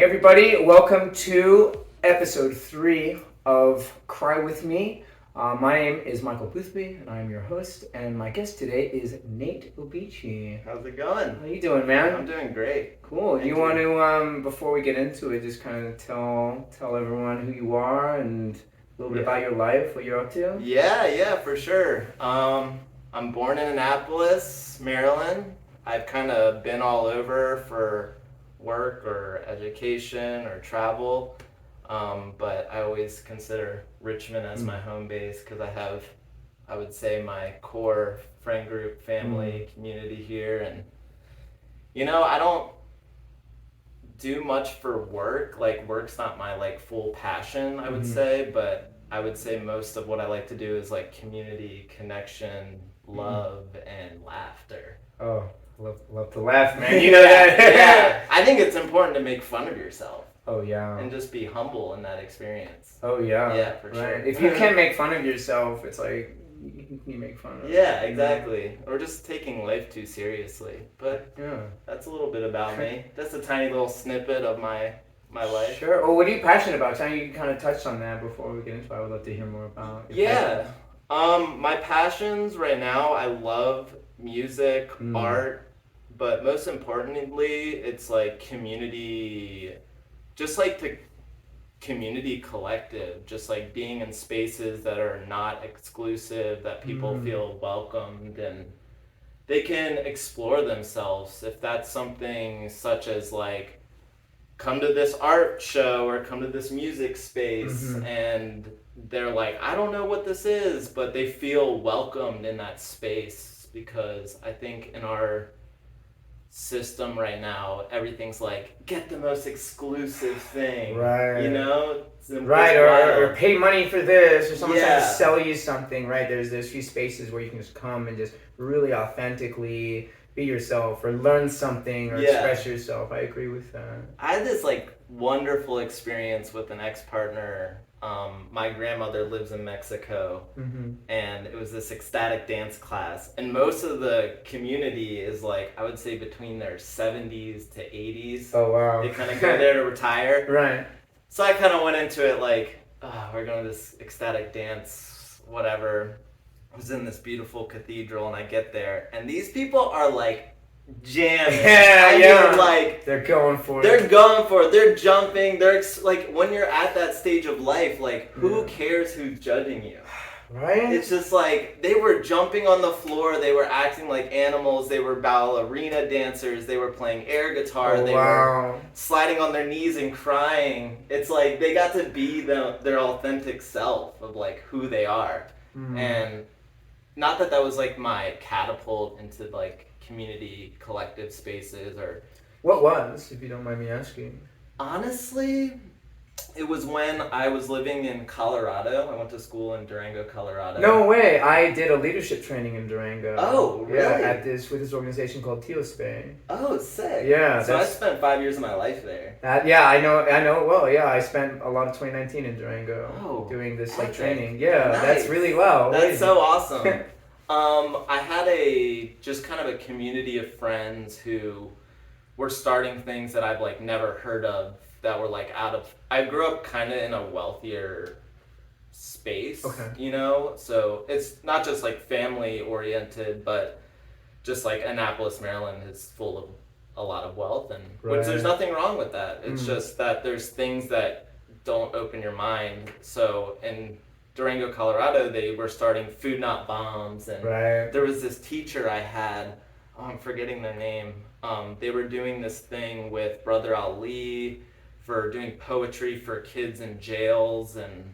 Hey everybody, welcome to episode 3 of Cry With Me. My name is Michael Boothby and I'm your host, and my guest today is Nate Obici. How's it going? How you doing, man? I'm doing great. Cool. Thank You want to, before we get into it, just kind of tell everyone who you are and a little bit about your life, what you're up to? Yeah, for sure. I'm born in Annapolis, Maryland. I've kind of been all over for work or education or travel, but I always consider Richmond as my home base because I have, I would say, my core friend group, family, community here. And I don't do much for work. Like, work's not my full passion, I would say, but I would say most of what I like to do is community, connection, love, and laughter. Oh, love to laugh, man. You know that? Yeah. I think it's important to make fun of yourself. Oh, yeah. And just be humble in that experience. Oh, yeah. Yeah, for sure. If you can't make fun of yourself, it's like, you make fun of it. Yeah, exactly. Or just taking life too seriously. But yeah, that's a little bit about me. That's a tiny little snippet of my life. Sure. Well, what are you passionate about? So you kind of touched on that before we get into it. I would love to hear more about it. Yeah. My passions right now, I love music, art, but most importantly, it's community, just the community collective, just being in spaces that are not exclusive, that people feel welcomed and they can explore themselves. If that's something such as come to this art show or come to this music space and they're I don't know what this is, but they feel welcomed in that space, because I think in our system right now, everything's get the most exclusive thing, right? Right, or pay money for this, or someone's trying to sell you something, right? There's few spaces where you can just come and just really authentically be yourself or learn something or express yourself. I agree with that. I had this wonderful experience with an ex-partner. My grandmother lives in Mexico, and it was this ecstatic dance class, and most of the community is I would say between their 70s to 80s. Oh, wow. They kind of go there to retire. Right. So I kind of went into it we're going to this ecstatic dance, whatever. I was in this beautiful cathedral, and I get there, and these people are jamming. They're going for it. They're going for it. They're jumping. They're when you're at that stage of life, who cares who's judging you? Right? It's just they were jumping on the floor. They were acting like animals. They were ballerina dancers. They were playing air guitar. They were sliding on their knees and crying. It's they got to be their authentic self of who they are. And not that was my catapult into community collective spaces. Or what was, if you don't mind me asking? Honestly, it was when I was living in Colorado. I went to school in Durango, Colorado. No way! I did a leadership training in Durango. Oh, really? Yeah, with this organization called Teospe. Oh, sick. Yeah. So I spent 5 years of my life there. Yeah, I know it well. Yeah, I spent a lot of 2019 in Durango doing this training. Yeah, nice. That's really well. That's so awesome. I had just kind of a community of friends who were starting things that I've never heard of, that were I grew up kind of in a wealthier space, so it's not just family oriented, but just Annapolis, Maryland is full of a lot of wealth, and which there's nothing wrong with that. It's just that there's things that don't open your mind. So in Durango, Colorado, they were starting Food Not Bombs, and there was this teacher I had, I'm forgetting their name. They were doing this thing with Brother Ali for doing poetry for kids in jails and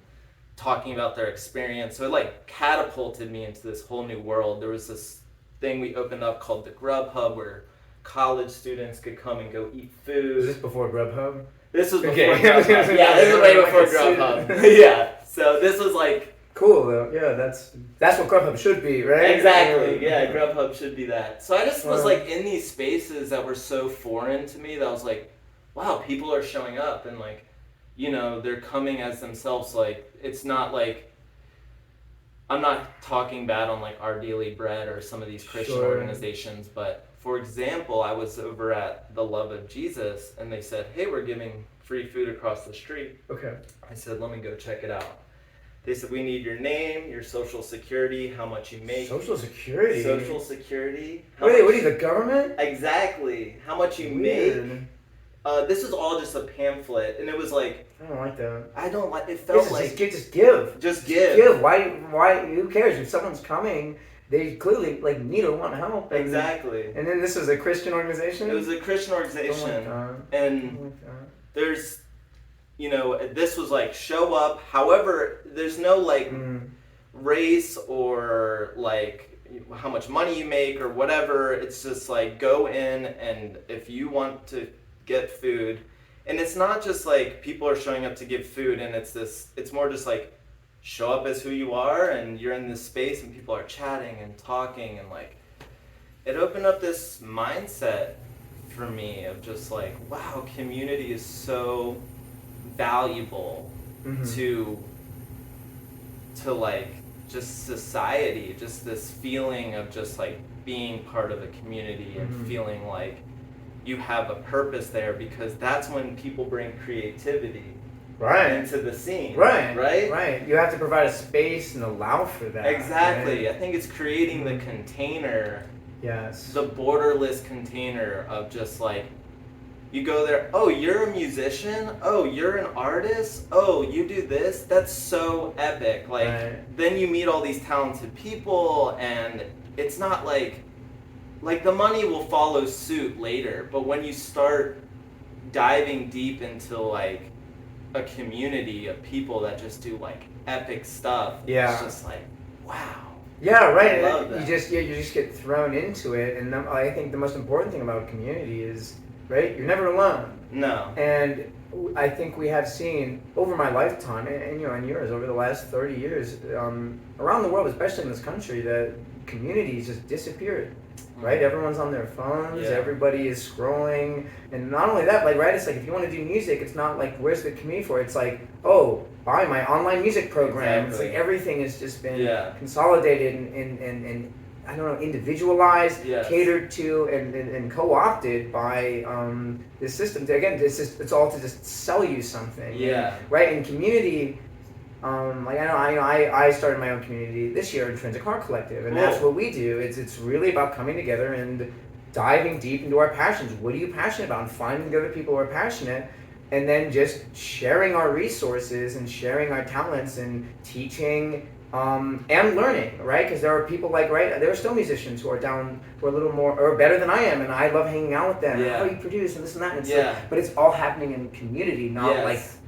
talking about their experience. So it catapulted me into this whole new world. There was this thing we opened up called the Grub Hub, where college students could come and go eat food. Was this before Grubhub? This was before Grubhub. Yeah, this is way before Grubhub. Yeah. So this was cool though. Yeah, that's what Grubhub should be, right? Exactly. Yeah, Grubhub should be that. So I just was in these spaces that were so foreign to me that I was wow, people are showing up and they're coming as themselves. It's not I'm not talking bad on Our Daily Bread or some of these Christian organizations, but for example, I was over at the Love of Jesus and they said, hey, we're giving free food across the street. Okay. I said, let me go check it out. They said, we need your name, your social security, how much you make. Social security? Social security. What are you, the government? Exactly. How much you make. This was all just a pamphlet, and it was like... I don't like that. I don't like... It felt like... Just give. Just give. Just give. Why? Who cares? If someone's coming, they clearly need or want help. And, exactly. And then this was a Christian organization? It was a Christian organization. And there's... this was like, show up. However, there's no race or how much money you make or whatever. It's just like, go in, and if you want to get food, and it's not just like people are showing up to give food, and it's more just like, show up as who you are, and you're in this space and people are chatting and talking, and it opened up this mindset for me of just like, wow, community is so valuable to just society, just this feeling of just being part of a community and feeling like you have a purpose there, because that's when people bring creativity into the scene. Right? You have to provide a space and allow for that. Exactly. Right? I think it's creating the container. Yes. The borderless container of just you go there, oh, you're a musician? Oh, you're an artist? Oh, you do this? That's so epic. Then you meet all these talented people, and it's not the money will follow suit later, but when you start diving deep into a community of people that just do epic stuff, it's just wow. Yeah, right. I love that. You just get thrown into it, and I think the most important thing about community is, right, you're never alone. No. And I think we have seen over my lifetime, and yours, over the last 30 years, around the world, especially in this country, that communities just disappeared. Right, everyone's on their phones. Yeah. Everybody is scrolling, and not only that, right, it's if you want to do music, it's not where's the community for it? It's oh, buy my online music program. Exactly. It's everything has just been consolidated and I don't know, individualized, catered to, and co-opted by this system. Again, it's all to just sell you something. Yeah. And, right, in community. I started my own community this year, Intrinsic Heart Collective, and that's what we do. It's really about coming together and diving deep into our passions. What are you passionate about? And finding the other people who are passionate, and then just sharing our resources and sharing our talents and teaching and learning, right? Because there are people there are still musicians who are a little more or better than I am, and I love hanging out with them. Yeah. How you produce and this and that. And but it's all happening in community, not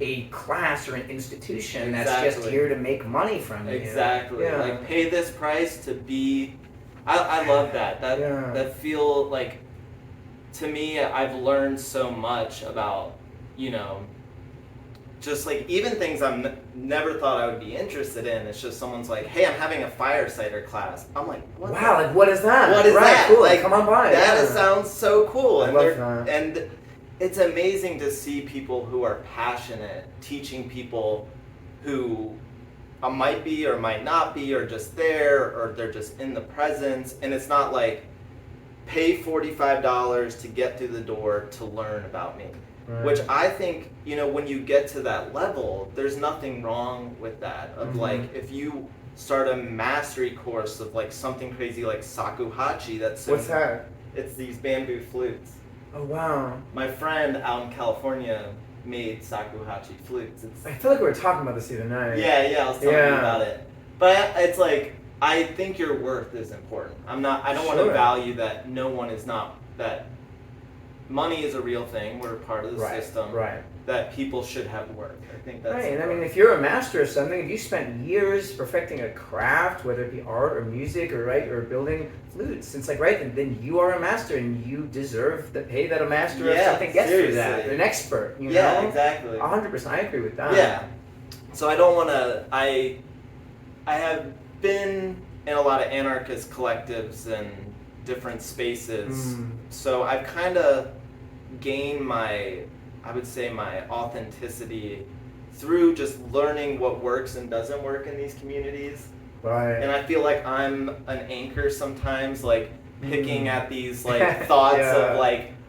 a class or an institution that's just here to make money from you. Exactly. Pay this price to be. I love that. That feel to me, I've learned so much about just even things I never thought I would be interested in. It's just someone's hey, I'm having a firesider class. I'm what? Wow, what is that? What is that? Cool. Come on by. That sounds so cool. I love that. And it's amazing to see people who are passionate teaching people who might be or might not be, or just there, or they're just in the presence. And it's not pay $45 to get through the door to learn about me. Right. Which I think, when you get to that level, there's nothing wrong with that. Of if you start a mastery course of something crazy like shakuhachi, that's what's that? It's these bamboo flutes. Oh wow! My friend out in California made shakuhachi flutes. I feel like we were talking about this the other night. Yeah, I was telling you about it. But it's I think your worth is important. I don't want to value that no one is not that. Money is a real thing. We're part of the system. Right. That people should have worth. I think that's right. And if you're a master of something, if you spent years perfecting a craft, whether it be art or music or building flutes, it's then you are a master and you deserve the pay that a master of something gets for that. You're an expert. You know? Exactly. 100%. I agree with that. Yeah. So I don't want to. I have been in a lot of anarchist collectives and different spaces. So I've kind of gained my authenticity through just learning what works and doesn't work in these communities. Right. And I feel I'm an anchor sometimes, picking at these thoughts of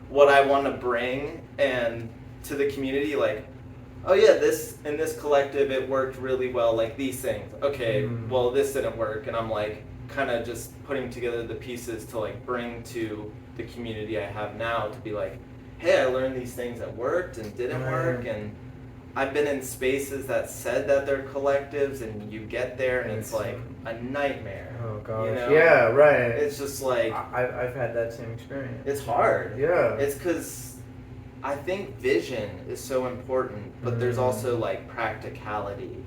what I want to bring and to the community. oh yeah, in this collective it worked really well, like these things. Okay, well this didn't work, and I'm like kind of just putting together the pieces to like bring to the community I have now to be like, hey, I learned these things that worked and didn't work, and I've been in spaces that said that they're collectives, and you get there and it's like a nightmare. Oh gosh. You know? Yeah, right. It's just like I've had that same experience. It's hard. Yeah. It's because I think vision is so important, but there's also like practicality.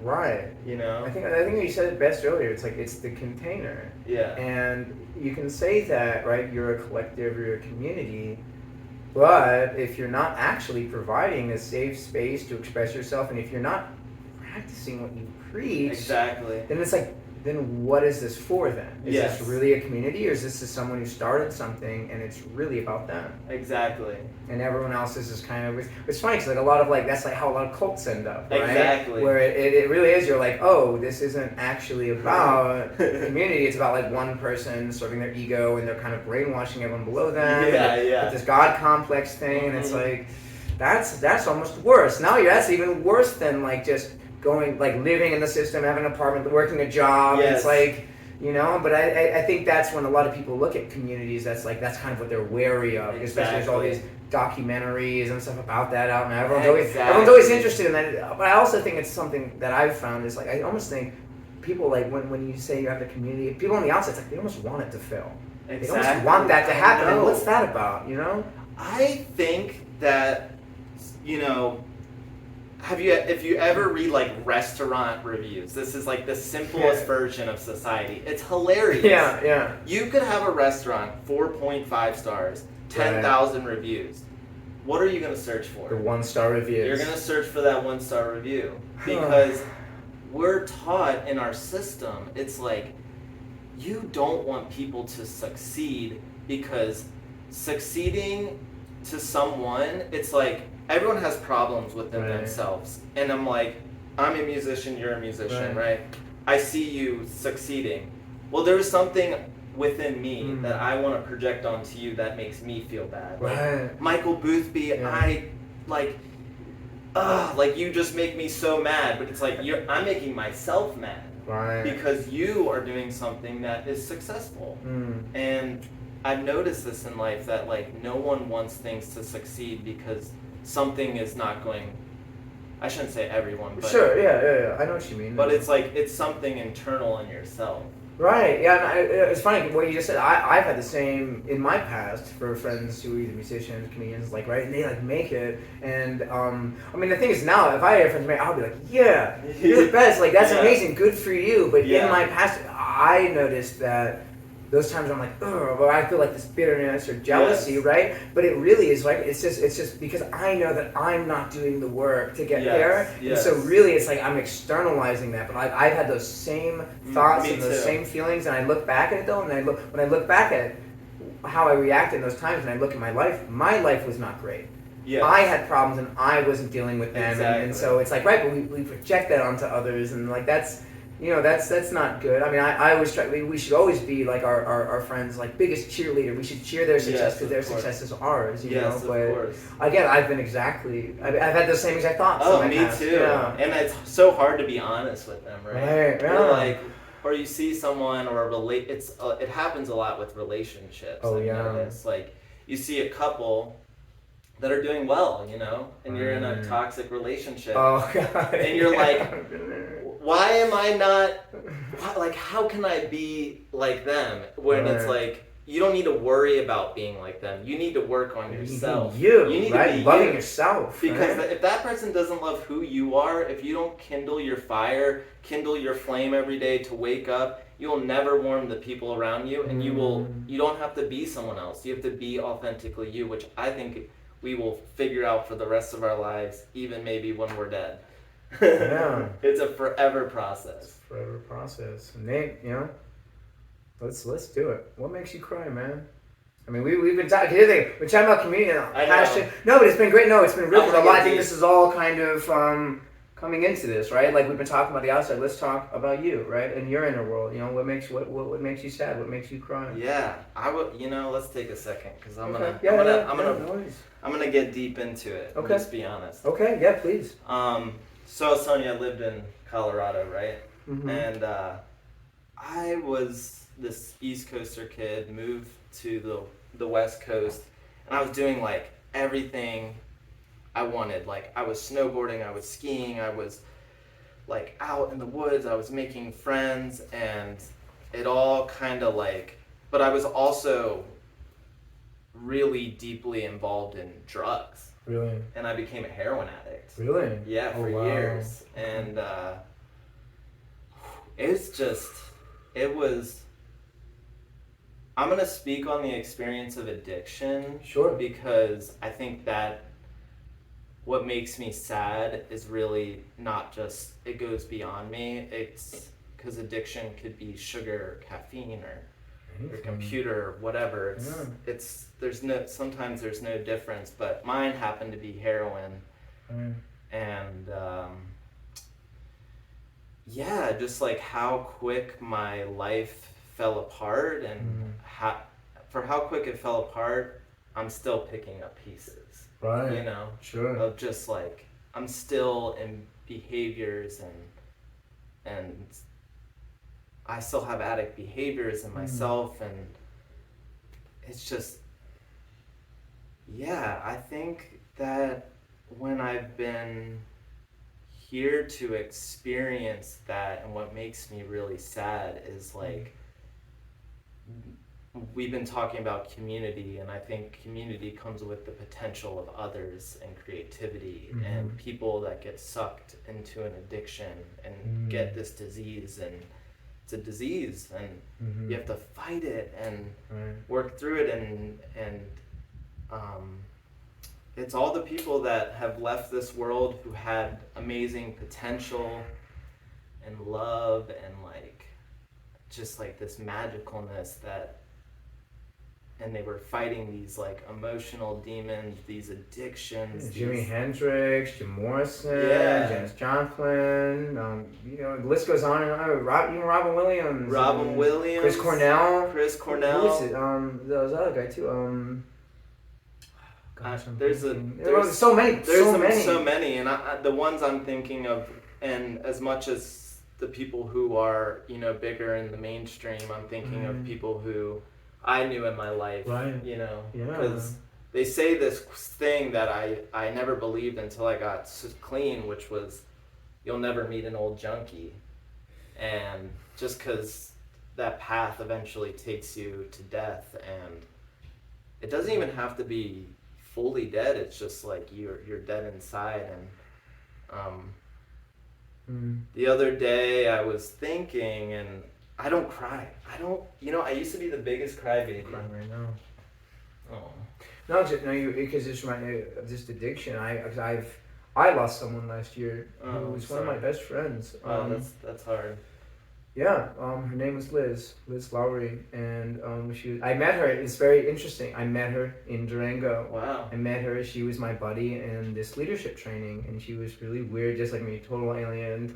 Right. You know? I think you said it best earlier. It's like it's the container. Yeah. And you can say that, right, you're a collective, you're a community, but if you're not actually providing a safe space to express yourself, and if you're not practicing what you preach, exactly, then it's like, then what is this for then? Is this really a community, or is this just someone who started something and it's really about them? Exactly. And everyone else is just kind of, it's funny because like a lot of like, that's like how a lot of cults end up, right? Exactly. Where it really is, you're like, oh, this isn't actually about community, it's about like one person serving their ego and they're kind of brainwashing everyone below them. Yeah. With this God complex thing, and it's like, that's almost worse. Now that's even worse than like just going, like living in the system, having an apartment, working a job. Yes. It's like, you know, but I think that's when a lot of people look at communities, that's kind of what they're wary of. Exactly. Especially there's all these documentaries and stuff about that out now. Everyone's always interested in that. But I also think it's something that I've found is like, I almost think people like when you say you have the community, people on the outside, it's like they almost want it to fail. Exactly. They almost want that to happen. And what's that about, you know? I think that, you know, if you ever read like restaurant reviews, this is like the simplest version of society. It's hilarious. Yeah. You could have a restaurant, 4.5 stars, 10,000 reviews. What are you going to search for? The 1-star reviews. You're going to search for that 1-star review because we're taught in our system, it's like you don't want people to succeed, because succeeding to someone, it's like everyone has problems within themselves. And I'm like, I'm a musician, you're a musician, right? I see you succeeding. Well, there's something within me that I want to project onto you that makes me feel bad. Like Michael Boothby, I like you just make me so mad, but it's like I'm making myself mad. Because you are doing something that is successful. And I've noticed this in life, that like no one wants things to succeed because something is not going, I shouldn't say everyone, but sure, yeah, I know what you mean. But it's like, it's something internal in yourself. Right, yeah, and it's funny what you just said. I've had the same in my past for friends who are either musicians, comedians, like, right, and they like make it, and I mean the thing is now, if I have friends make, I'll be like, yeah, you're the best, like that's amazing, good for you. But in my past, I noticed that those times I'm like, ugh, or I feel like this bitterness or jealousy, right? But it really is like, it's just because I know that I'm not doing the work to get there. And so really it's like I'm externalizing that. But I've had those same thoughts and those same feelings, and I look back at it though, and when I look back at it, how I reacted in those times, and I look at my life was not great. I had problems and I wasn't dealing with them. And so it's like, right, but we project that onto others, and like that's not good. I mean, I always try. We should always be like our friends' like biggest cheerleader. We should cheer their success because their success is ours. You know. But again, I've had those same exact thoughts. Oh, me too. Yeah. And it's so hard to be honest with them, right? You're like, or you see someone or it happens a lot with relationships. I've noticed. Like you see a couple that are doing well, you know, and you're in a toxic relationship. Oh God. And you're like, why am I not, like, how can I be like them? When it's like, you don't need to worry about being like them. You need to work on yourself. You need to be loving yourself. Because if that person doesn't love who you are, if you don't kindle your fire, kindle your flame every day to wake up, you will never warm the people around you, and you don't have to be someone else. You have to be authentically you, which I think we will figure out for the rest of our lives, even maybe when we're dead. It's a forever process. Nate, you know, let's do it. What makes you cry, man? I mean, we've been talking. We're talking about community. Passion. No, but it's been great. No, it's been really a lot. I think this is all kind of coming into this, right? Like we've been talking about the outside. Let's talk about you, right? And your inner world. You know, what makes you sad? What makes you cry? Yeah, I would. Let's take a second because I'm gonna get deep into it. Okay. Just be honest. Okay. Yeah, please. So Sonia lived in Colorado, right? Mm-hmm. And I was this East Coaster kid, moved to the West Coast, and I was doing like everything I wanted. Like I was snowboarding, I was skiing, I was like out in the woods, I was making friends, and it all kind of like, but I was also really deeply involved in drugs. Really? And I became a heroin addict. Really? Yeah, for years. And I'm going to speak on the experience of addiction. Sure. Because I think that what makes me sad is really not just, it goes beyond me. It's because addiction could be sugar or caffeine or your computer or whatever. Sometimes there's no difference, but mine happened to be heroin. And just like how quick my life fell apart, and how quick it fell apart, I'm still picking up pieces. Right. Sure. Of just like I'm still in behaviors and I still have addict behaviors in myself, and it's just I think that when I've been here to experience that, and what makes me really sad is like we've been talking about community, and I think community comes with the potential of others and creativity, and people that get sucked into an addiction and get this disease, and it's a disease, and you have to fight it and work through it, and it's all the people that have left this world who had amazing potential and love and like just like this magicalness and they were fighting these like emotional demons, these addictions. Jimi Hendrix, Jim Morrison, Janis Joplin, the list goes on and on. Even Robin Williams. Chris Cornell. Who is it? There was another guy too. There's so many, and the ones I'm thinking of, and as much as the people who are bigger in the mainstream, I'm thinking of people who I knew in my life, because they say this thing that I never believed until I got clean, which was you'll never meet an old junkie, and just because that path eventually takes you to death, and it doesn't even have to be fully dead. It's just like you're dead inside. And the other day I was thinking, and I don't cry. I used to be the biggest crybaby. Crying right now. Oh. Because it's just addiction. I lost someone last year who was one of my best friends. That's hard. Yeah, her name was Liz Lowry, and I met her. It's very interesting. I met her in Durango. Wow. I met her. She was my buddy in this leadership training, and she was really weird, just like me, total alien,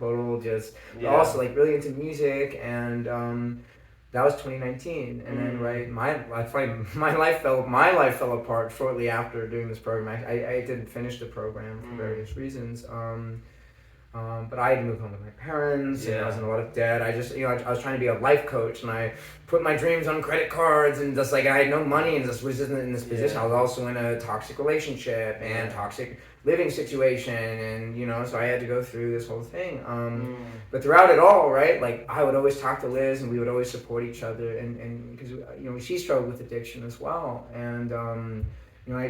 also like really into music, and that was 2019. And then my life fell apart shortly after doing this program. I didn't finish the program for various reasons. But I had to move home with my parents, and I was in a lot of debt. I just, I was trying to be a life coach, and I put my dreams on credit cards, and just like I had no money, and just was just in this position. I was also in a toxic relationship and toxic living situation, and so I had to go through this whole thing. But throughout it all, right, like I would always talk to Liz, and we would always support each other, and because she struggled with addiction as well, and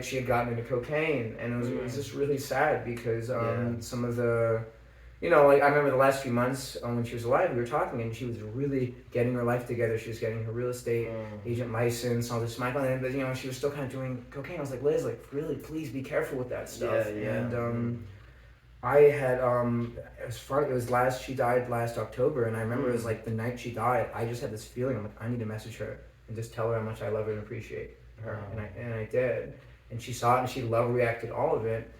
she had gotten into cocaine, and it was just really sad because some of the I remember the last few months when she was alive, we were talking, and she was really getting her life together. She was getting her real estate agent license, all this smiling, and she was still kind of doing cocaine. I was like, Liz, like really, please be careful with that stuff. And I had it was funny. She died last October, and I remember it was like the night she died. I just had this feeling. I'm like, I need to message her and just tell her how much I love her and appreciate her, and I did. and she saw it and she love reacted all of it.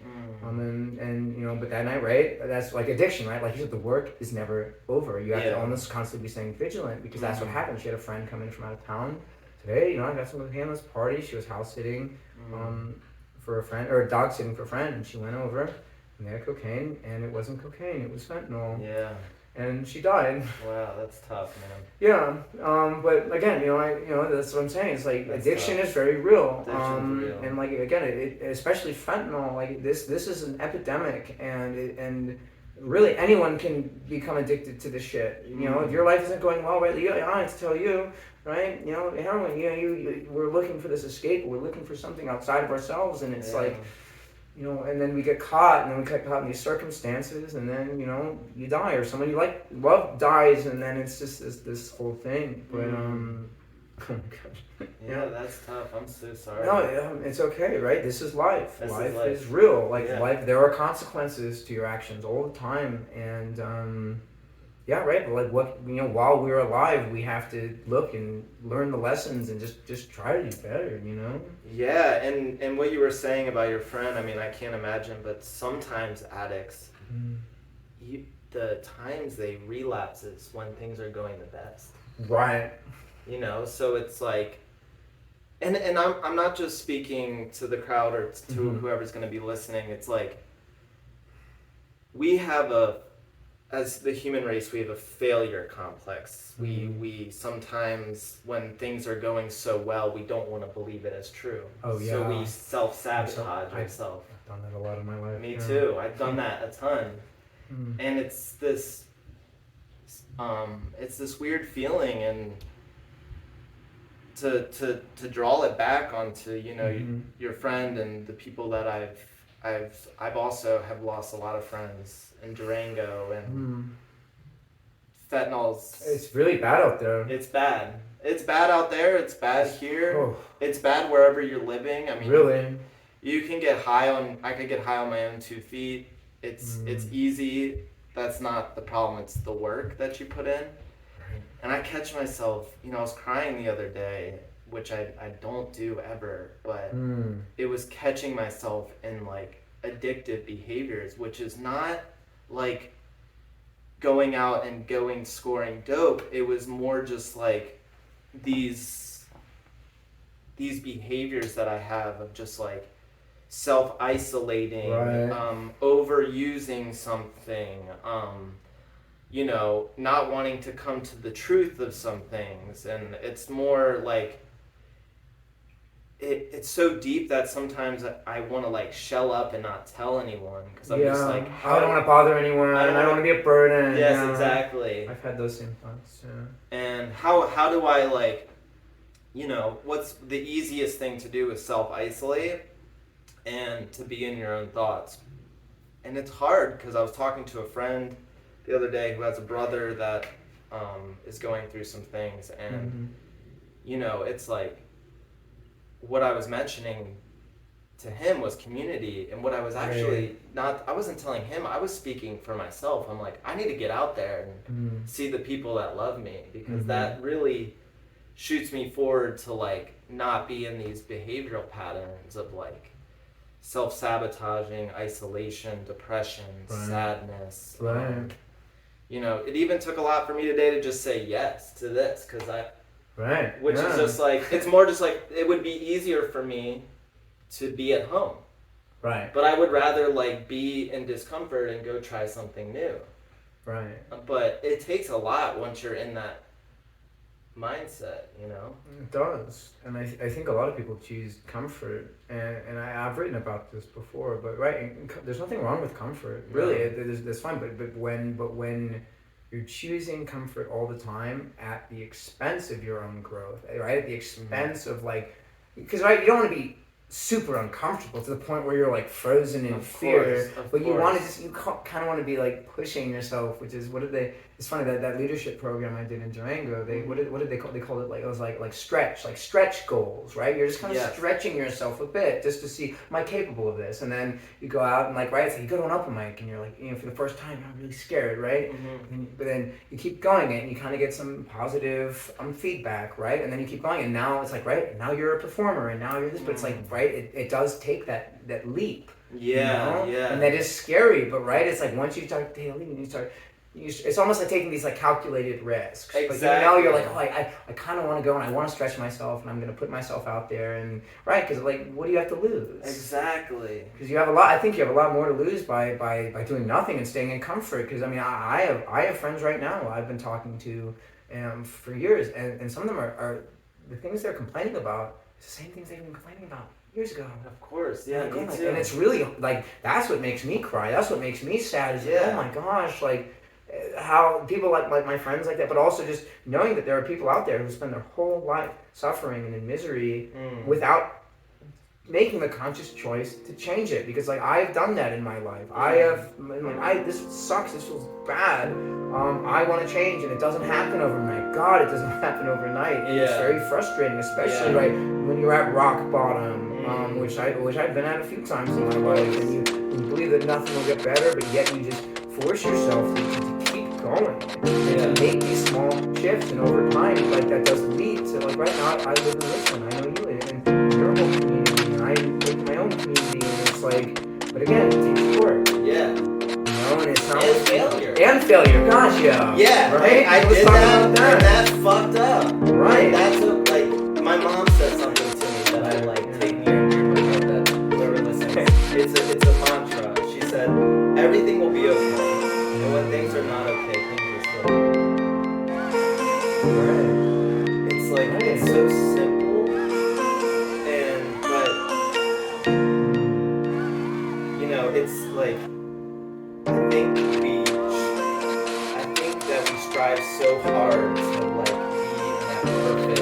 And you know, but that night, right, that's like addiction, right? Like you said, the work is never over. You have to almost constantly be staying vigilant, because that's what happened. She had a friend come in from out of town today. You know, I got some hand this party. She was house sitting for a friend, or dog sitting for a friend, and she went over and they had cocaine, and it wasn't cocaine, it was fentanyl. Yeah. And she died. Wow, that's tough, man. Yeah, but again, you know, that's what I'm saying. It's like that's addiction tough. Is very real. Real. And like again, it especially fentanyl. Like this is an epidemic, and really anyone can become addicted to this shit. You know, if your life isn't going well, right? You I have to tell you, right? You know, heroin. You know, we're looking for this escape. We're looking for something outside of ourselves, and it's like. You know, and then we get caught, and then we get caught in these circumstances, and then, you know, you die, or someone you love dies, and then it's just this whole thing. But, oh my gosh. Yeah, that's tough. I'm so sorry. No, it's okay, right? This is life. Life is real. Like, life, there are consequences to your actions all the time, and, yeah, right. But like, what, you know, while we're alive, we have to look and learn the lessons and just try to do better, you know? Yeah, and what you were saying about your friend, I mean, I can't imagine, but sometimes addicts, the times they relapse is when things are going the best. Right. You know, so it's like, and I'm not just speaking to the crowd or to whoever's going to be listening. It's like, we have as the human race, we have a failure complex. We sometimes, when things are going so well, we don't want to believe it as true. Oh, yeah. So we self-sabotage ourselves. I've done that a lot in my life. Me too. I've done that a ton. And it's this weird feeling, and to draw it back onto, you know, your friend and the people that I've also have lost a lot of friends in Durango, and fentanyl's... It's really bad out there. It's bad. It's bad out there. It's bad here. Oh. It's bad wherever you're living. I mean, really, you can get high on... I could get high on my own 2 feet. It's easy. That's not the problem. It's the work that you put in. And I catch myself, you know, I was crying the other day, which I don't do ever, but it was catching myself in like addictive behaviors, which is not like going out and scoring dope. It was more just like these behaviors that I have of just like self-isolating, overusing something, you know, not wanting to come to the truth of some things. And it's more like it's so deep that sometimes I want to like shell up and not tell anyone, because I'm just like, I don't want to bother anyone. I don't want to be a burden. Yes, exactly. I've had those same thoughts. Yeah. And how do I, like, you know, what's the easiest thing to do is self-isolate and to be in your own thoughts. And it's hard, because I was talking to a friend the other day who has a brother that is going through some things, and you know, it's like, what I was mentioning to him was community, and what I was actually I wasn't telling him, I was speaking for myself. I'm like, I need to get out there and see the people that love me, because that really shoots me forward to like not be in these behavioral patterns of like self-sabotaging, isolation, depression, sadness. You know, it even took a lot for me today to just say yes to this, because which is just like, it's more just like, it would be easier for me to be at home. Right. But I would rather like be in discomfort and go try something new. Right. But it takes a lot once you're in that mindset, you know? It does. And I think a lot of people choose comfort, and I've written about this before, but there's nothing wrong with comfort. Really, that's fine, but when you're choosing comfort all the time at the expense of your own growth, right? At the expense of like, because you don't want to be super uncomfortable to the point where you're like frozen in fear, but you want to you kind of want to be like pushing yourself, which is it's funny that leadership program I did in Durango, what did they call it, like, it was like stretch goals, right? You're just kind of stretching yourself a bit just to see, am I capable of this? And then you go out and like, right, so you go to an open mic and you're like, you know, for the first time you're really scared, right? But then you keep going and you kind of get some positive feedback, right? And then you keep going, and now it's like, right, now you're a performer, and now you're this, but it's like, right, right, it does take that leap. Yeah, you know? yeah. And that is scary, but right, it's like once you start dating, it's almost like taking these like calculated risks. Exactly. But you know, you're like, oh, I kind of want to go and I want to stretch myself and I'm going to put myself out there and right, because like, what do you have to lose? Exactly. Because you have a lot. I think you have a lot more to lose by doing nothing and staying in comfort. Because I mean, I have friends right now I've been talking to for years, and some of them are the things they're complaining about. It's the same things they've been complaining about years ago. Of course, yeah, me too. And it's really like that's what makes me cry. That's what makes me sad. Is like, oh my gosh, like how people like my friends like that, but also just knowing that there are people out there who spend their whole life suffering and in misery without making the conscious choice to change it. Because like I've done that in my life. This sucks. This feels bad. I want to change, and it doesn't happen overnight. God, it doesn't happen overnight. And it's very frustrating, especially right when you're at rock bottom. Which I've been at a few times in my life, and you believe that nothing will get better, but yet you just force yourself to keep going and to make these small shifts, and over time, like that does lead to like right now I live in Richmond, I know you live in your whole community, and I live in my own community, and it's like, but again, it takes work. Yeah. And it's not and failure. And failure, gosh, yeah. Yeah, right. I did that, and that's fucked up. Right. That's like my mom said something to me that I like take near and dear to my heart. That whoever listens, it's a mantra. She said, "Everything will be okay, and when things are not okay, things are still okay." Right. It's like it's so simple, but you know, it's like. I think that we strive so hard to like be in that perfect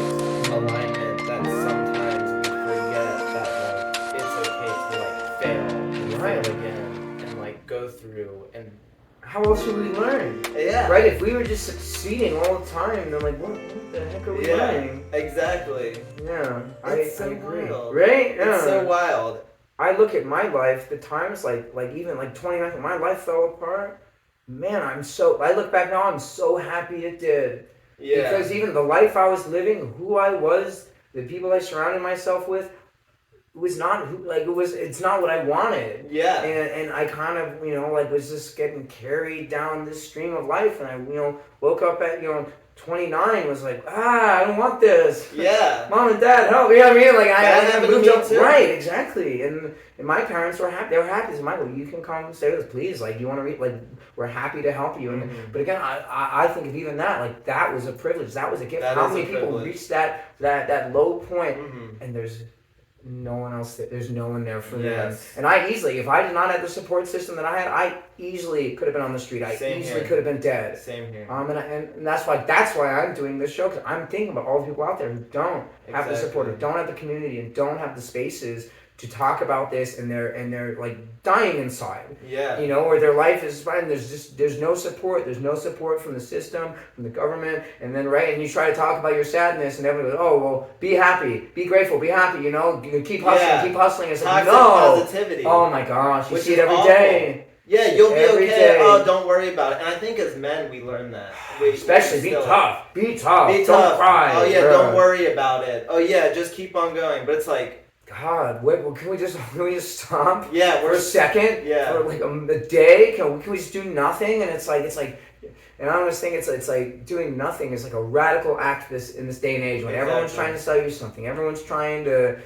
alignment that sometimes we forget that like it's okay to like fail and fail again and like go through and how else would we learn? Yeah. Right? If we were just succeeding all the time, then like what the heck are we learning? Exactly. Yeah. I agree. Wild. Right? Yeah. It's so wild. I look at my life, the times like even like 2019, my life fell apart. Man, I look back now, I'm so happy it did. Yeah. Because even the life I was living, who I was, the people I surrounded myself with, it's not what I wanted. Yeah. And I kind of, was just getting carried down this stream of life, and I, woke up at, 29, was like, I don't want this. Yeah. Mom and Dad, help. You know what I mean? Like I moved up. Too. Right, exactly. And my parents were happy. They were happy. They said, Michael, you can come stay with us, please. Like, you want to read? Like, we're happy to help you. And but again, I think of even that, like, that was a privilege. That was a gift. How many people reach that low point, and there's no one else there's no one there for them. And I easily, if I did not have the support system that I had, I easily could have been on the street. I easily could have been dead. Same here. And that's why I'm doing this show, because I'm thinking about all the people out there who don't have the support, who don't have the community, and don't have the spaces to talk about this, and they're like dying inside. Yeah. Or their life is fine. There's no support. There's no support from the system, from the government, and then and you try to talk about your sadness, and everyone goes, "Oh well, be happy, be grateful, be happy." Keep hustling, keep hustling. It's like, no. Positivity. Oh my gosh, you see it every day. Yeah, you'll be every okay. Day. Oh, don't worry about it. And I think as men, we learn that. Especially be tough. Be tough. Be don't tough. cry. Oh yeah, bro. Don't worry about it. Oh yeah, just keep on going. But it's like, God, wait. Well, can we just stop? Yeah, for a second. Yeah. For like a day. Can we just do nothing? And it's like. And I always think it's like doing nothing is like a radical act in this day and age when everyone's trying to sell you something. Everyone's trying to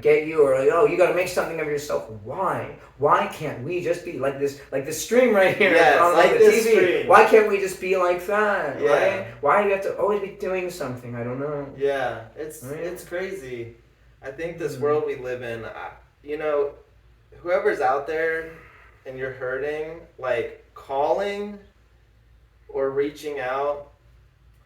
get you, or like, oh, you got to make something of yourself. Why? Why can't we just be like this stream right here on like the this TV? stream. Why can't we just be like that? Yeah. Right? Why do you have to always be doing something? I don't know. Yeah, it's crazy. I think this world we live in, whoever's out there and you're hurting, like calling or reaching out,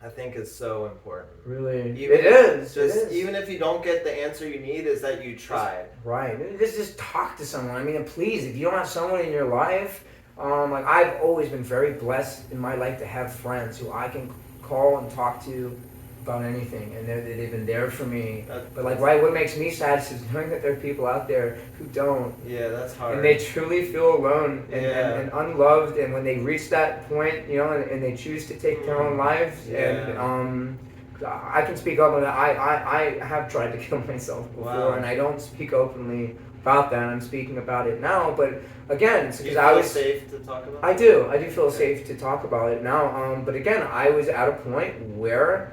I think is so important. Really? It is. Even if you don't get the answer you need, is that you tried. Right. Just talk to someone. I mean, please, if you don't have someone in your life, like I've always been very blessed in my life to have friends who I can call and talk to about anything, and they've been there for me. But like, what makes me sad is knowing that there are people out there who don't. Yeah, that's hard. And they truly feel alone and unloved, and when they reach that point, and they choose to take their own lives, and I can speak openly. I have tried to kill myself before, Wow. and I don't speak openly about that. I'm speaking about it now, but again, it's because I was safe to talk about. I do feel safe to talk about it now. But again, I was at a point where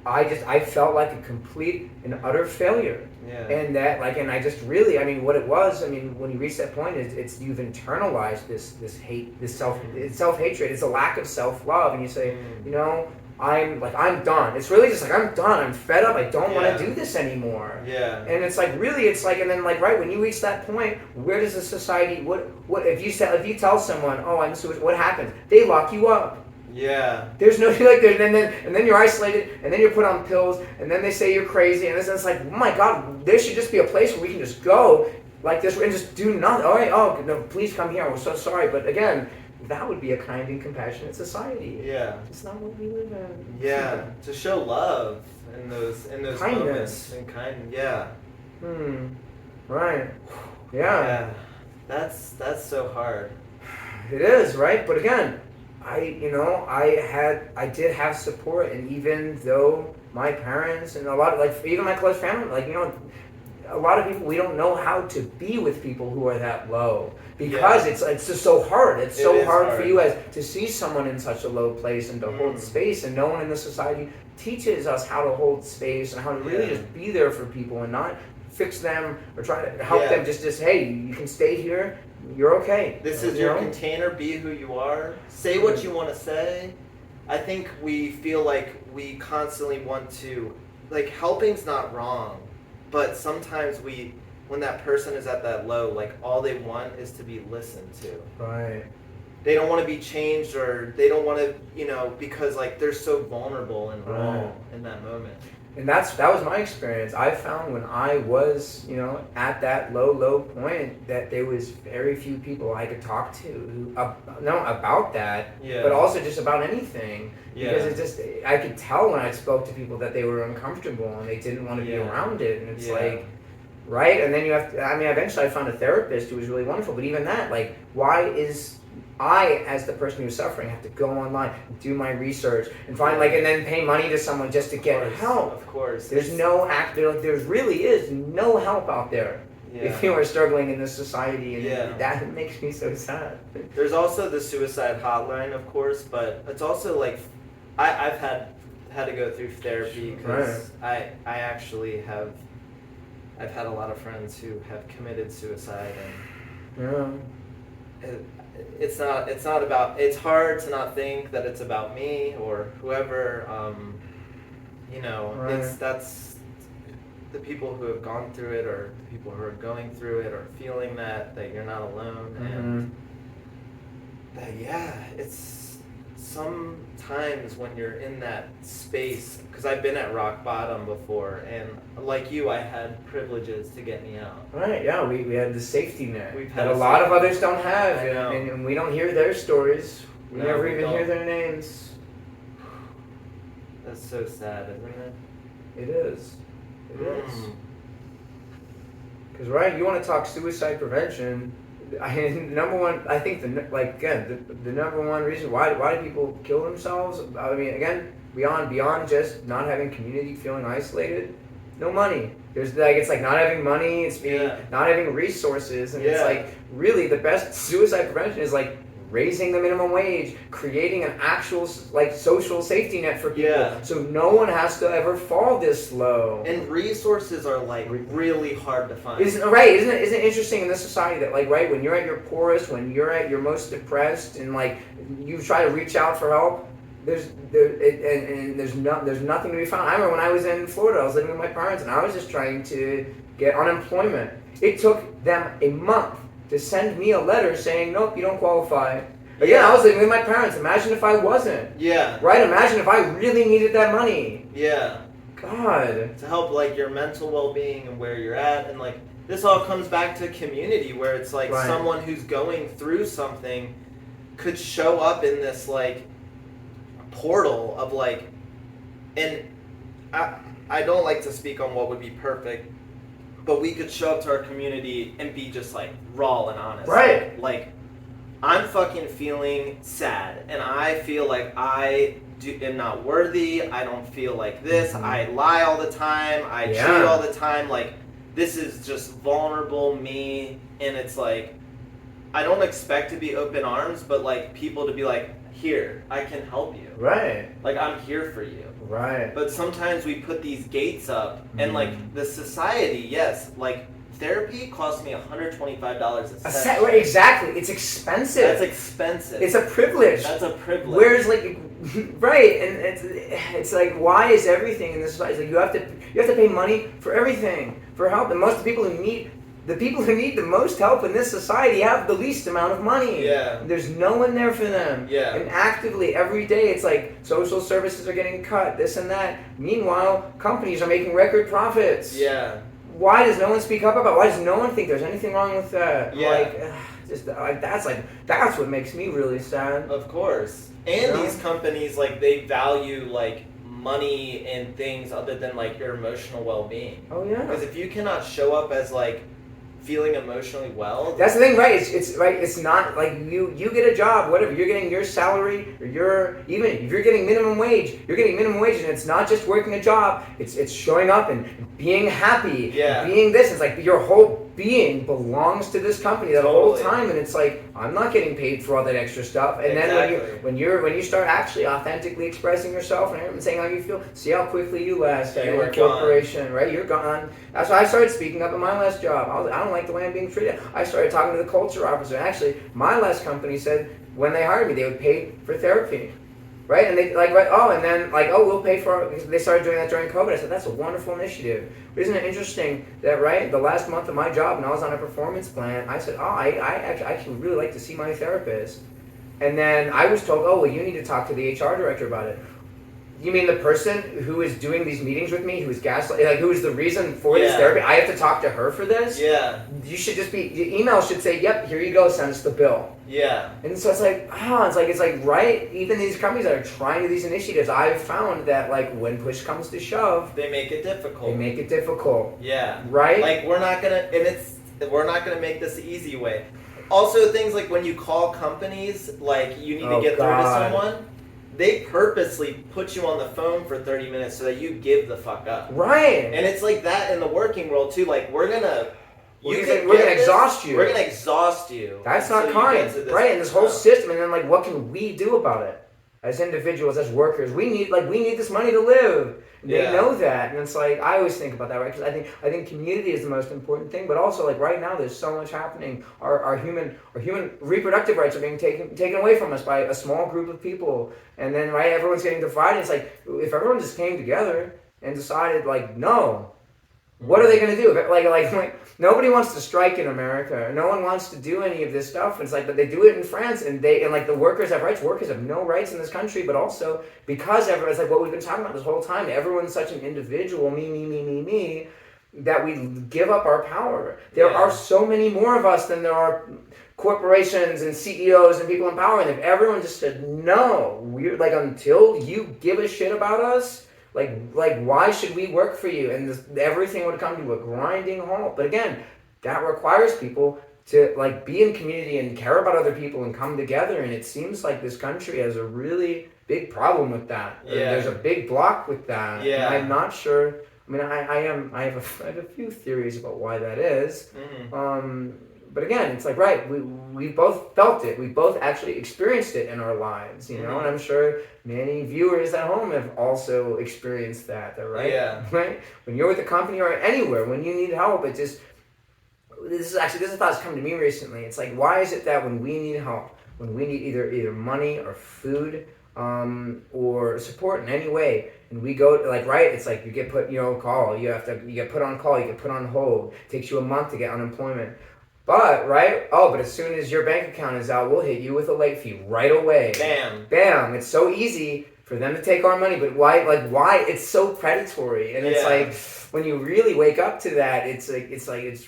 I felt like a complete and utter failure. Yeah. And that, like, and I just really, I mean, what it was, I mean, when you reach that point, it's you've internalized this hate, this self-hatred. It's a lack of self-love, and you say, you know, I'm done. It's really just like, I'm done. I'm fed up. I don't want to do this anymore. Yeah. And it's like, really, it's like, and then like, right when you reach that point, where does the society? What if you tell someone, oh, I'm suicide? What happens? They lock you up. Yeah. There's no like there, and then you're isolated, and then you're put on pills, and then they say you're crazy, and it's like, oh my God, there should just be a place where we can just go like this and just do nothing. All right, oh no, please come here. We're so sorry, but again, that would be a kind and compassionate society. Yeah. It's not what we live in. Yeah, to show love in those kindness moments and kind. Yeah. Right. Yeah. That's so hard. It is, right? But again, I did have support, and even though my parents and a lot of, like, even my close family, like, you know, a lot of people, we don't know how to be with people who are that low, because it's just so hard. It's so hard for you to see someone in such a low place and to hold space, and no one in the society teaches us how to hold space and how to really just be there for people and not fix them or try to help them. Just hey, you can stay here. You're okay. This is your container. Be who you are. Say what you want to say. I think we feel like we constantly want to, like, helping's not wrong, but sometimes when that person is at that low, like, all they want is to be listened to. Right. They don't want to be changed, or they don't want to, you know, because, like, they're so vulnerable and raw in that moment. And that was my experience. I found when I was, you know, at that low point, that there was very few people I could talk to about that, but also just about anything. Because it just, I could tell when I spoke to people that they were uncomfortable and they didn't want to be around it. And it's like, right? And then you have to, I mean, eventually I found a therapist who was really wonderful. But even that, like, why is I, as the person who's suffering, have to go online, do my research, and find and then pay money to someone just to get help? Of course. There's there really is no help out there if you are struggling in this society, and that makes me so sad. There's also the suicide hotline, of course, but it's also like I've had to go through therapy because I actually I've had a lot of friends who have committed suicide, and it's not about, it's hard to not think that it's about me or whoever, you know, that's the people who have gone through it, or the people who are going through it, or feeling that you're not alone. And it's sometimes when you're in that space, because I've been at rock bottom before, and like you, I had privileges to get me out. Right, yeah, we had the safety net that a lot of others don't have, and we don't hear their stories. We never even hear their names. That's so sad, isn't it? It is. It is. Because, right, you want to talk suicide prevention. Number one, I think the number one reason why do people kill themselves? I mean, again, beyond just not having community, feeling isolated, no money. There's it's like not having money. It's not having resources, and it's like really the best suicide prevention is like raising the minimum wage, creating an actual social safety net for people, so no one has to ever fall this low. And resources are really hard to find. Isn't it interesting in this society that when you're at your poorest, when you're at your most depressed, and you try to reach out for help, there's nothing to be found. I remember when I was in Florida, I was living with my parents, and I was just trying to get unemployment. It took them a month to send me a letter saying, nope, you don't qualify. Again, I was living with my parents. Imagine if I wasn't. Yeah. Right? Imagine if I really needed that money. Yeah. God. To help your mental well-being and where you're at, and this all comes back to community, where it's someone who's going through something could show up in this portal of and I don't like to speak on what would be perfect, but we could show up to our community and be just raw and honest. Right. I'm fucking feeling sad, and I feel like I am not worthy. I don't feel like this. I lie all the time. I cheat all the time. Like, this is just vulnerable me, and it's like, I don't expect to be open arms, but like people to be like, here, I can help you. Right. Like, I'm here for you. Right. But sometimes we put these gates up, and like the society, yes, like therapy costs me $125 a session. Right, exactly. It's expensive. That's expensive. It's a privilege. That's a privilege. Whereas, like, right, and it's like, why is everything in this society? Like, you have to pay money for everything, for help, and most of the people who need the most help in this society have the least amount of money. Yeah. There's no one there for them. Yeah. And actively every day it's like social services are getting cut, this and that. Meanwhile, companies are making record profits. Yeah. Why does no one speak up about it? Why does no one think there's anything wrong with that? Yeah. That's what makes me really sad. Of course. And these companies, like, they value like money and things other than like your emotional well-being. Oh yeah. Because if you cannot show up as like feeling emotionally well, that's the thing, right? It's right. It's not like you get a job, whatever. You're getting your salary, or even if you're getting minimum wage, you're getting minimum wage, and it's not just working a job. It's showing up and being happy, being this. It's like your whole being belongs to this company that whole time, and it's like, I'm not getting paid for all that extra stuff. And then when you start actually authentically expressing yourself and saying how you feel, see how quickly you last at a corporation, right? You're gone. That's why I started speaking up at my last job. I don't like the way I'm being treated. I started talking to the culture officer. Actually, my last company said when they hired me, they would pay for therapy. Right? And they we'll pay for it. They started doing that during COVID. I said, that's a wonderful initiative. But isn't it interesting that, right, the last month of my job, when I was on a performance plan, I said, I actually really like to see my therapist. And then I was told, you need to talk to the HR director about it. You mean the person who is doing these meetings with me, who is gaslighting, like who is the reason for this therapy? I have to talk to her for this? Yeah. You should just be, the email should say, yep, here you go, send us the bill. Yeah. And so it's like, right? Even these companies that are trying to do these initiatives, I've found that, like, when push comes to shove, they make it difficult. Yeah. Right? Like, we're not gonna make this the easy way. Also, things like when you call companies, like, you need to get through to someone, they purposely put you on the phone for 30 minutes so that you give the fuck up. Right. And it's like that in the working world, too. Like, we're gonna exhaust you. We're gonna exhaust you. That's not kind, right? And this whole system, and then, like, what can we do about it as individuals, as workers? We need this money to live. They know that, and it's like, I always think about that, right? Because I think community is the most important thing, but also, like, right now there's so much happening. Our human reproductive rights are being taken away from us by a small group of people, and then, right, everyone's getting divided. It's like, if everyone just came together and decided, like, no, what are they going to do? Like, nobody wants to strike in America. No one wants to do any of this stuff. It's like, but they do it in France, and like the workers have rights. Workers have no rights in this country, but also because everyone's like what we've been talking about this whole time. Everyone's such an individual, me, that we give up our power. There are so many more of us than there are corporations and CEOs and people in power. And if everyone just said no, we're like, until you give a shit about us. Like, why should we work for you? And everything would come to a grinding halt. But again, that requires people to, like, be in community and care about other people and come together. And it seems like this country has a really big problem with that. Yeah. There's a big block with that. Yeah. And I'm not sure. I mean, I have a few theories about why that is. Mm-hmm. But again, it's like, right, we both felt it. We both actually experienced it in our lives, you know? Mm-hmm. And I'm sure many viewers at home have also experienced that, right? Yeah. Right? When you're with a company or anywhere, when you need help, this is a thought that's come to me recently. It's like, why is it that when we need help, when we need either money or food, or support in any way, and we go to, like, right, it's like you get put, call, you get put on call, you get put on hold, it takes you a month to get unemployment. But, right, but as soon as your bank account is out, we'll hit you with a late fee right away. Bam. It's so easy for them to take our money, but why, it's so predatory. And it's like, when you really wake up to that, it's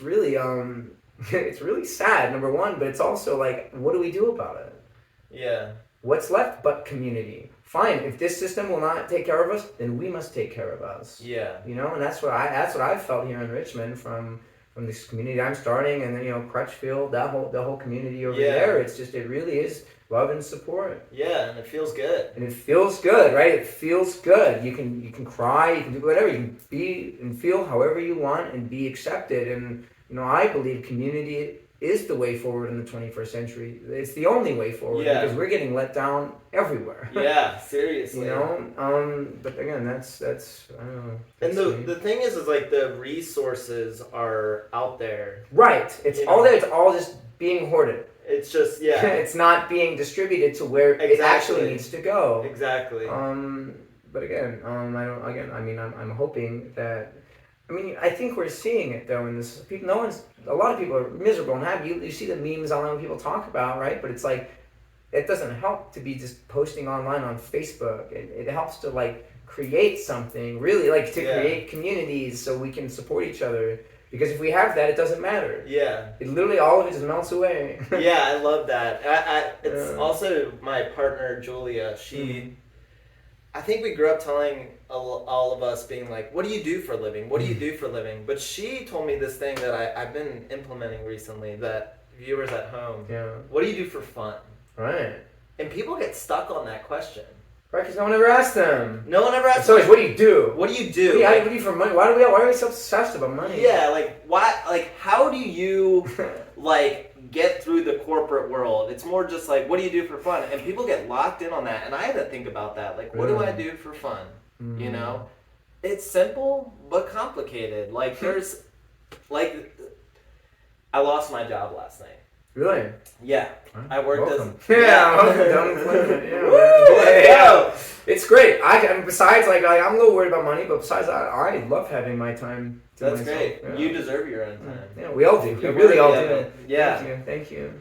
really, it's really sad, number one, but it's also like, what do we do about it? Yeah. What's left but community? Fine, if this system will not take care of us, then we must take care of us. Yeah. And that's what I felt here in Richmond from from this community I'm starting, and then Crutchfield, the whole community over there. It's just, it really is love and support. Yeah, and it feels good. And it feels good, right? It feels good. You can cry, you can do whatever, you can be and feel however you want and be accepted. And I believe community is the way forward in the 21st century. It's the only way forward because we're getting let down everywhere. Yeah, seriously. But again, that's I don't know. And the thing is like the resources are out there. Right. It's all there. It's all just being hoarded. It's just it's not being distributed to where it actually needs to go. Exactly. But again, I'm hoping that. I think we're seeing it though in this. A lot of people are miserable and happy. You see the memes online when people talk about, right? But it's like, it doesn't help to be just posting online on Facebook. It helps to like create something, really, like to create communities so we can support each other. Because if we have that, it doesn't matter. Yeah. It literally, all of it just melts away. Yeah, I love that. It's also my partner, Julia. I think we grew up telling all of us being like, what do you do for a living? What do you do for a living? But she told me this thing that I've been implementing recently, that viewers at home, what do you do for fun? Right. And people get stuck on that question. Right, because no one ever asked them. No one ever asked them. So it's, what do you do? What do you do? What do you do for money? Why are we so obsessed about money? Yeah, how do you, get through the corporate world? It's more just like, what do you do for fun? And people get locked in on that, and I had to think about that. Like, what do I do for fun? It's simple, but complicated. Like, there's, I lost my job last night. Really? Yeah. I worked as... Yeah. It's great. Besides, I'm a little worried about money, but besides, I love having my time to That's myself. Great. Yeah. You deserve your own time. Yeah, we all do. We really all do. Yeah. Thank you.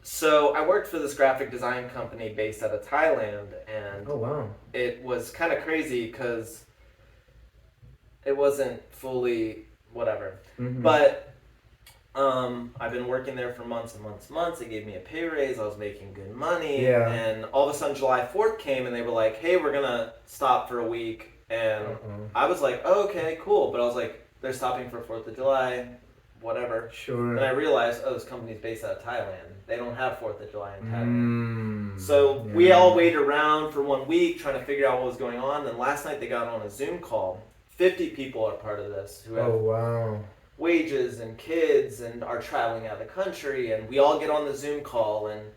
So I worked for this graphic design company based out of Thailand, and oh wow, it was kind of crazy because it wasn't fully whatever, but I've been working there for months and months and months. They gave me a pay raise. I was making good money, and all of a sudden July 4th came, and they were like, "Hey, we're gonna stop for a week," and I was like, "Oh, okay, cool," but I was like, "They're stopping for 4th of July." Whatever. Sure. And I realized, this company's based out of Thailand. They don't have 4th of July in Thailand. So we all waited around for 1 week trying to figure out what was going on. Then last night they got on a Zoom call. 50 people are part of this who have wages and kids and are traveling out of the country. And we all get on the Zoom call, and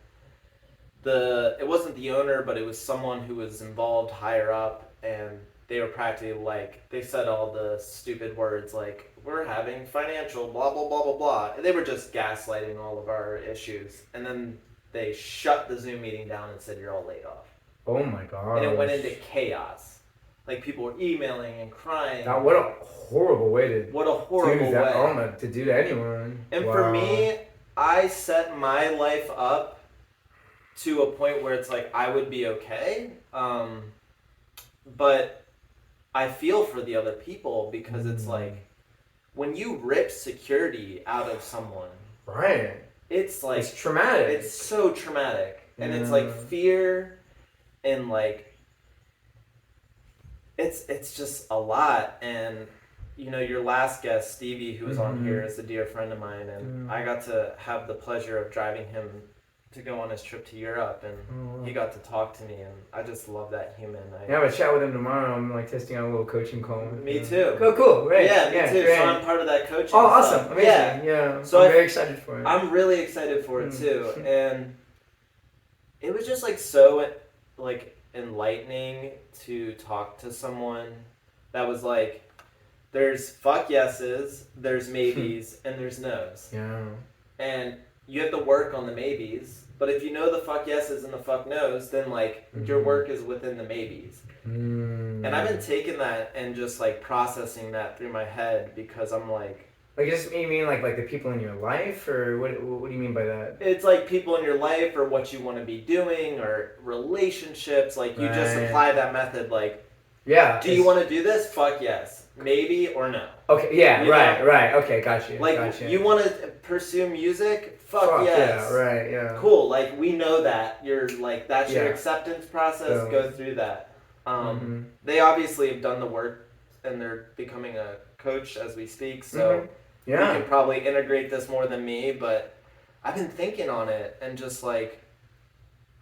it wasn't the owner, but it was someone who was involved higher up, and they were practically like, they said all the stupid words like, we're having financial blah, blah, blah, blah, blah. And they were just gaslighting all of our issues. And then they shut the Zoom meeting down and said, you're all laid off. Oh my God. And it went into chaos. Like, people were emailing and crying. Now, what a horrible way to do that. To do to anyone. And for me, I set my life up to a point where it's like, I would be okay. But I feel for the other people because it's like, when you rip security out of someone, right? It's like, it's traumatic. It's so traumatic, and it's like fear, and like it's just a lot. And your last guest, Stevie, who was on here, is a dear friend of mine, and I got to have the pleasure of driving him to go on his trip to Europe, and he got to talk to me, and I just love that human. I have a chat with him tomorrow. I'm testing out a little coaching call. Me too. Cool, right? Yeah, me too. Great. So I'm part of that coaching. Oh, awesome, stuff. Amazing. Yeah. So I'm very excited for it. I'm really excited for it too, and it was just so enlightening to talk to someone that was like, there's fuck yeses, there's maybes, and there's nos. Yeah. And you have to work on the maybes, but if you know the fuck yeses and the fuck nos, then your work is within the maybes. And I've been taking that and just processing that through my head, because I'm you mean the people in your life, or what do you mean by that? It's people in your life, or what you want to be doing, or relationships. You just apply that method. Do you want to do this? Fuck yes. Maybe or no. Okay, yeah, right. Okay, got you. You want to pursue music? Fuck yes. Yeah, right, yeah. Cool, we know that. You're that's your acceptance process. Go through that. They obviously have done the work, and they're becoming a coach as we speak, so You can probably integrate this more than me, but I've been thinking on it, and just like,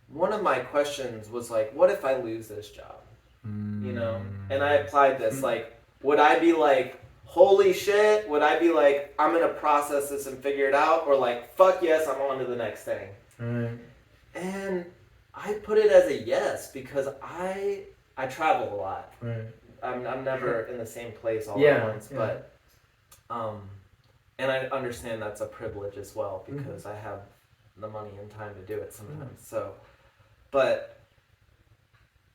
one of my questions was like, what if I lose this job? You know? And I applied this, like, would I be like, holy shit? Would I be like, I'm going to process this and figure it out? Or like, fuck yes, I'm on to the next thing. And I put it as a yes, because I travel a lot. I'm never in the same place all at once, but and I understand that's a privilege as well, because I have the money and time to do it sometimes. So, but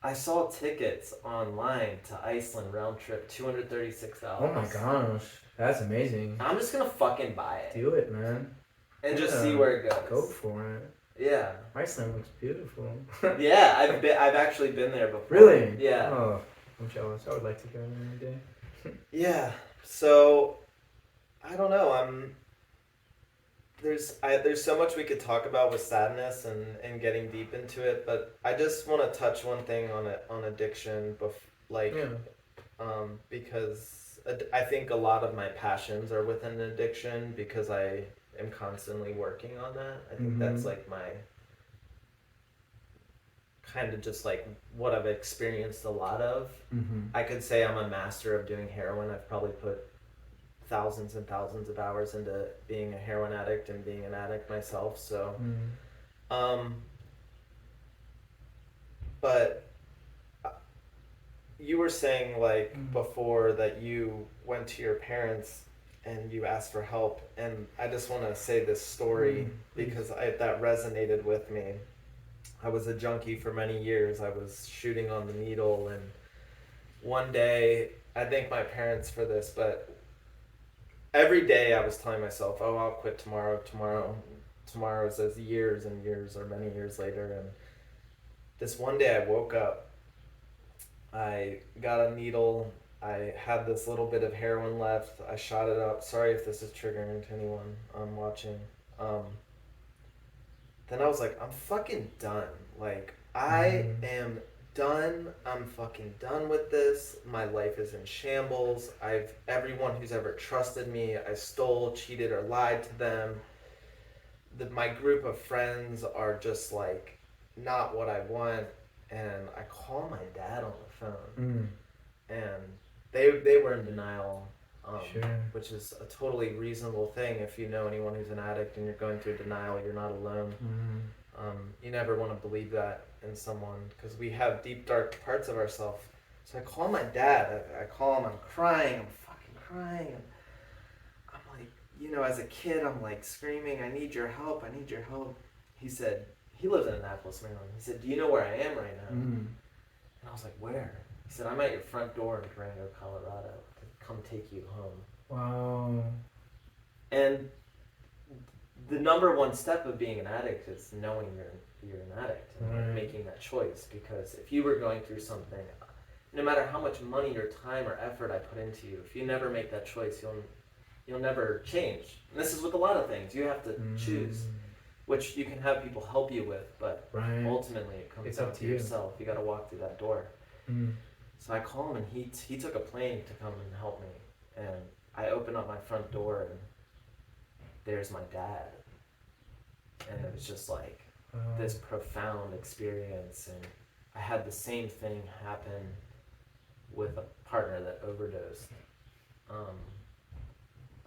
I saw tickets online to Iceland round trip, $236. Oh my gosh, that's amazing. I'm just gonna fucking buy it. Do it, man. And just see where it goes. Go for it. Yeah. Iceland looks beautiful. Yeah, I've actually been there before. Really? Yeah. Oh, I'm jealous. I would like to go there one day. Yeah. So, I don't know. There's so much we could talk about with sadness and getting deep into it, but I just want to touch one thing on addiction, because I think a lot of my passions are within addiction, because I am constantly working on that. I think that's like my kind of just like what I've experienced a lot of. I could say I'm a master of doing heroin. I've probably put thousands and thousands of hours into being a heroin addict and being an addict myself. So, but you were saying like before that you went to your parents and you asked for help, and I just want to say this story because that resonated with me. I was a junkie for many years. I was shooting on the needle, and one day, I thank my parents for this, but every day I was telling myself, oh, I'll quit tomorrow. Tomorrow is as years and years or many years later. And this one day I woke up, I got a needle, I had this little bit of heroin left, I shot it up. Sorry if this is triggering to anyone watching. Then I was like, I'm fucking done. Like, I am done. I'm fucking done with this. My life is in shambles. Everyone who's ever trusted me, I stole, cheated, or lied to them. My group of friends are just like not what I want. And I call my dad on the phone, and they were in denial, which is a totally reasonable thing. If you know anyone who's an addict and you're going through denial, you're not alone. You never want to believe that in someone, because we have deep, dark parts of ourselves. So I call my dad. I call him. I'm crying. I'm fucking crying. And I'm like, as a kid, I'm like screaming, I need your help. I need your help. He said, he lives in Annapolis, Maryland. He said, do you know where I am right now? And I was like, where? He said, I'm at your front door in Durango, Colorado, to come take you home. Wow. And the number one step of being an addict is knowing you're an addict and making that choice. Because if you were going through something, no matter how much money or time or effort I put into you, if you never make that choice, you'll never change. And this is with a lot of things. You have to choose, which you can have people help you with, but ultimately it comes down to yourself. You got to walk through that door. So I call him, and he took a plane to come and help me. And I open up my front door, and there's my dad. And it was just like this profound experience. And I had the same thing happen with a partner that overdosed.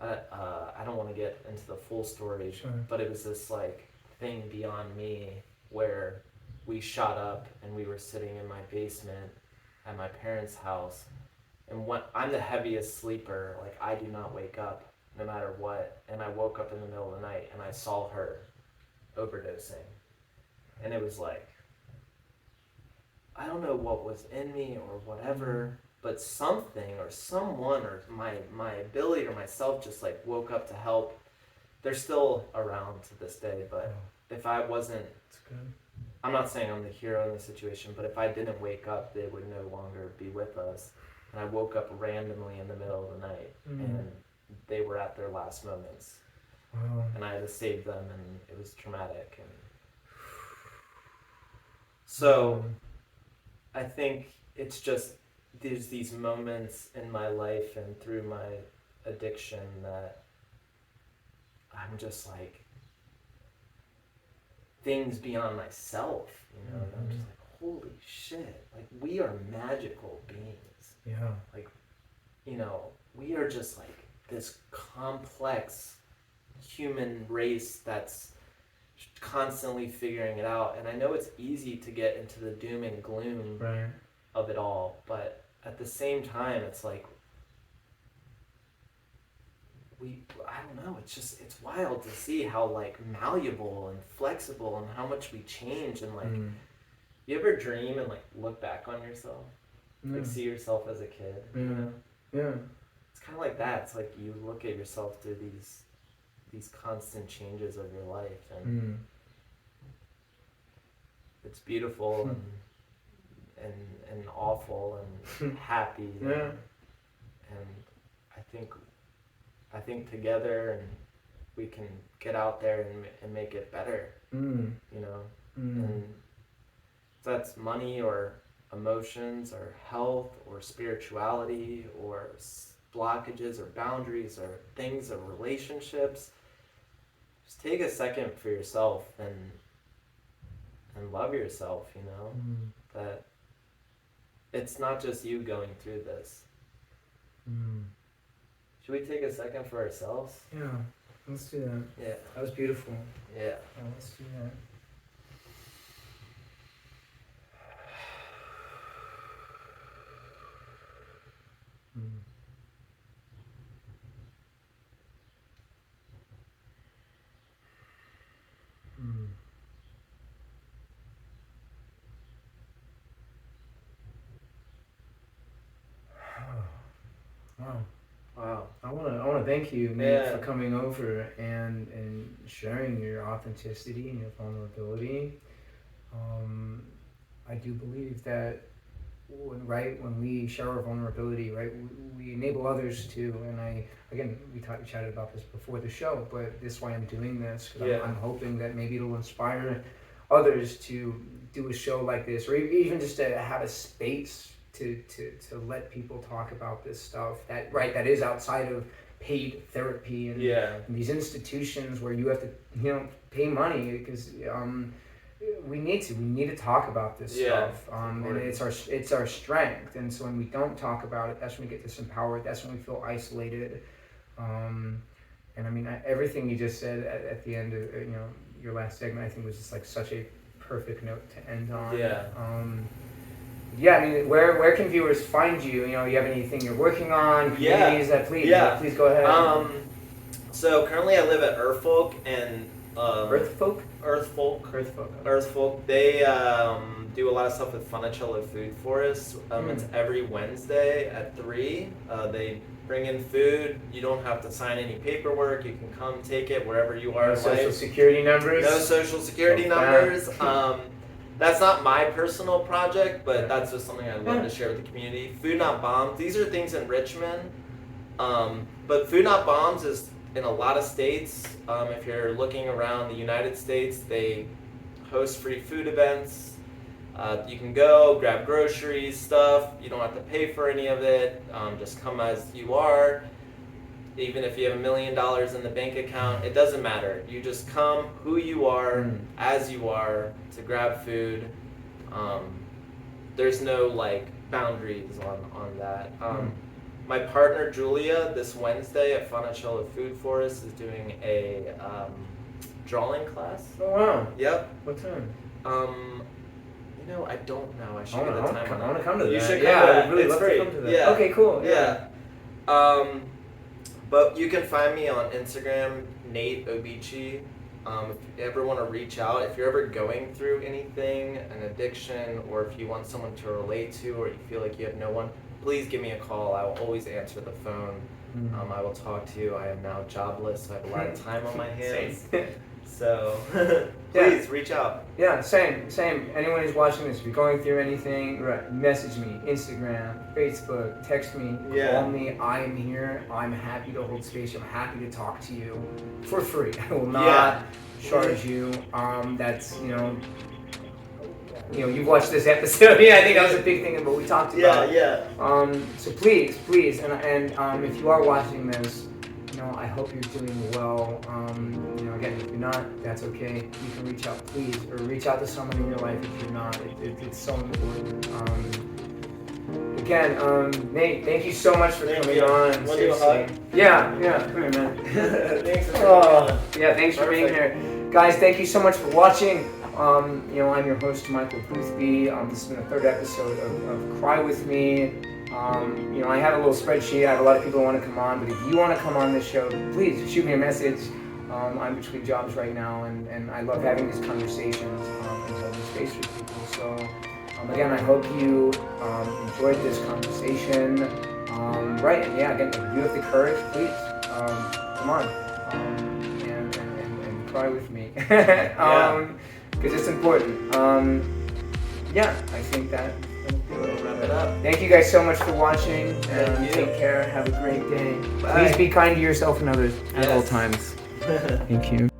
I don't want to get into the full story, but it was this like thing beyond me where we shot up and we were sitting in my basement at my parents' house, and I'm the heaviest sleeper. Like, I do not wake up no matter what, and I woke up in the middle of the night and I saw her overdosing, and it was like, I don't know what was in me or whatever, but something or someone or my ability or myself just like woke up to help. They're still around to this day, but if I wasn't, I'm not saying I'm the hero in the situation, but if I didn't wake up, they would no longer be with us. And I woke up randomly in the middle of the night, and they were at their last moments. And I had to save them, and it was traumatic. And so I think it's just, there's these moments in my life and through my addiction that I'm just like things beyond myself, you know. And I'm just like, holy shit, like we are magical beings. Yeah. Like, you know, we are just like this complex human race that's constantly figuring it out. And I know it's easy to get into the doom and gloom of it all, but at the same time, it's like I don't know, it's wild to see how like malleable and flexible and how much we change. And like, you ever dream and like look back on yourself, like see yourself as a kid? You know? Yeah. It's kind of like that. It's like you look at yourself through these constant changes of your life, and it's beautiful and awful and happy. Yeah. And I think together and we can get out there and make it better. You know, and if that's money or emotions or health or spirituality or blockages or boundaries or things or relationships, just take a second for yourself and love yourself, you know, that it's not just you going through this. Should we take a second for ourselves? Yeah, let's do that. Yeah. That was beautiful. Yeah. Let's do that. Wow. I wanna thank you, Nate, for coming over and sharing your authenticity and your vulnerability. I do believe that when we share our vulnerability, right, we enable others to. And we chatted about this before the show, but this is why I'm doing this, because I'm hoping that maybe it'll inspire others to do a show like this, or even just to have a space to let people talk about this stuff that is outside of paid therapy and these institutions where you have to, you know, pay money, because we need to talk about this stuff, and it's our strength. And so when we don't talk about it, that's when we get disempowered, that's when we feel isolated. And I mean, everything you just said at the end of, you know, your last segment, I think was just like such a perfect note to end on. I mean, where can viewers find you? You know, you have anything you're working on? Communities that please go ahead. So currently I live at Earthfolk and Earthfolk. They do a lot of stuff with Funicello Food Forests. It's every Wednesday at 3. They bring in food. You don't have to sign any paperwork. You can come take it wherever you are. No social security numbers. No social security numbers. That's not my personal project, but that's just something I'd love to share with the community. Food Not Bombs. These are things in Richmond. But Food Not Bombs is in a lot of states. If you're looking around the United States, they host free food events. You can go, grab groceries, stuff. You don't have to pay for any of it. Just come as you are. Even if you have $1 million in the bank account, it doesn't matter. You just come who you are, as you are, to grab food. There's no like boundaries on that. My partner Julia this Wednesday at Funicello Food Forest is doing a drawing class. Oh wow! Yep. What time? You know, I don't know. I should get the time. I want to come to that. You should come to that. I'd really it's love free. to come to that. Yeah. Okay, cool. Yeah. But you can find me on Instagram, Nate Obici. If you ever want to reach out, if you're ever going through anything, an addiction, or if you want someone to relate to, or you feel like you have no one, please give me a call. I will always answer the phone. I will talk to you. I am now jobless, so I have a lot of time on my hands. So please reach out. Yeah, same. Anyone who's watching this, if you're going through anything, message me, Instagram, Facebook, text me, call me. I am here. I'm happy to hold space. I'm happy to talk to you for free. I will not charge you. That's, you've watched this episode. I think that was a big thing of what we talked about. Yeah. So please, and if you are watching this, I hope you're doing well. Again, if you're not, that's okay. You can reach out, please, or reach out to someone in your life if you're not. It's so important. Again, Nate, thank you so much for coming on. Want to do a hug? Yeah, come here, man. Thanks for thanks for being here. Guys, thank you so much for watching. I'm your host, Michael Boothby. This has been the third episode of Cry With Me. I have a little spreadsheet. I have a lot of people who want to come on, but if you want to come on this show, please shoot me a message. I'm between jobs right now, and I love having these conversations and holding space for people. So, again, I hope you enjoyed this conversation. Again, if you have the courage, please, come on and cry with me. Because it's important. I think that we'll wrap it up. Thank you guys so much for watching, and take care. Have a great day. Bye. Please be kind to yourself and others at all times. Thank you.